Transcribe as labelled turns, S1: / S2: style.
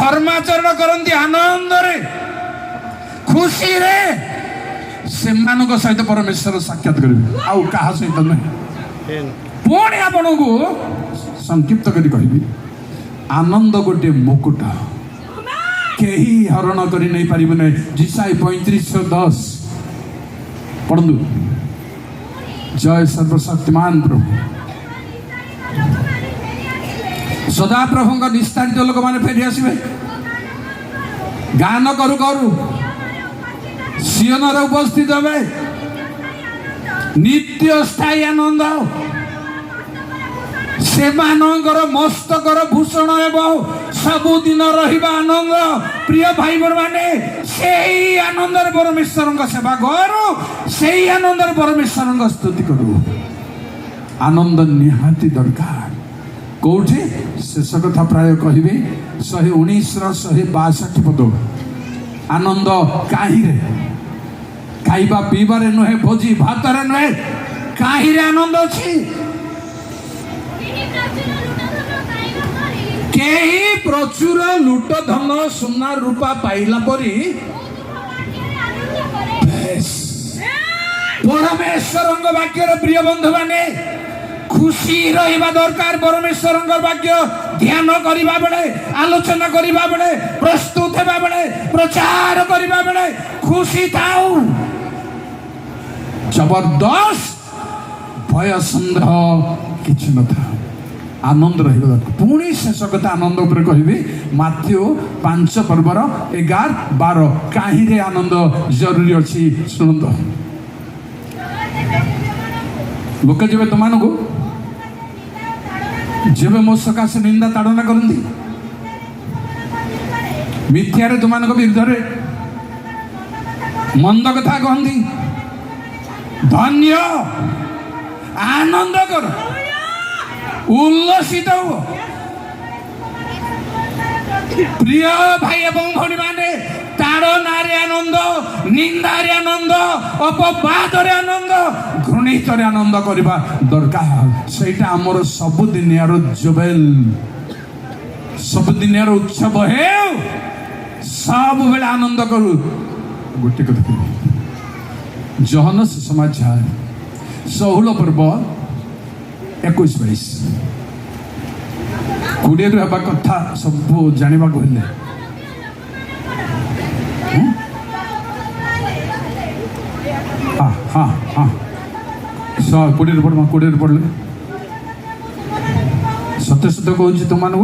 S1: धर्माचरण करती आनंद रे खुशी रे सेमानक सहित परमेश्वर साक्षात करेंगे आउ कहा सहित नहीं। पुणी आपण को संक्षिप्त करी कहबी आनंद गोटे मुकुट केही हरण करी नहीं पारिबे नहीं। जिसाई 35:10 पढ़ु। जय सर्वशक्तिमान प्रभु सदा प्रभु निस्तारित लोक मैंने फेरी आसबे गान करू करू सियन उपस्थित हे नित्य स्थायी आनंद से मस्तकर भूषण सबुदिन रहिबा आनंद। प्रिय भाई बहन माने से आनंद परमेश्वर सेवा करू से आनंद परमेश्वर स्तुति करू। आनंद निहाती दरकार कौटी शेष कथा प्राय कहे 119:162 पद। आनंद कहीं खाइबा पीबारे नुहे भोजी भात नुहे कहीं आनंद अच्छी केही प्रचुर लुट धन सुना रूपा पाइला परी परमेश्वर वाक्यर प्रिय बंधु माने खुशी रहिबा दरकार। परमेश्वर वाक्य ध्यान करिबा बेले आलोचना करिबा बेले प्रस्तुत हेबा बेले प्रचार करिबा बेले खुशी थाउ जबरदस्त भय सन्देह किछि न था आनंद रहिबा दरकार। पुणी शेष कथा आनंद उपर कहबी माथ्यू 5:11-12 काहीं रे आनंद जरूरी अछि सुनंद। लोक जेबे तुमानकु जेबे मो सकाशे निंदा ताड़ना करती मिथ्यारे तुमान विरुद्ध मंद कथा कहती धन्य आनंद कर उल्लसित हो। प्रिय भाई एवं भौणी माने ताड़नारे आनंद निंदारे आनंद अपवादरे आनंद घृणितरे आनंद करबा दरकार। सेटा हमर सबुदिनियार जुबेल सबुदिनियार उत्सव हे सब बेला आनंद करू। गोटे कथा जहन समाचार 16 पर्व 21-22 कोड़े हवा कथा सब जाना कहले हाँ हाँ कोड़े पढ़मा कोड़े पढ़ले सत्य सत्य कहूँ तुम मानू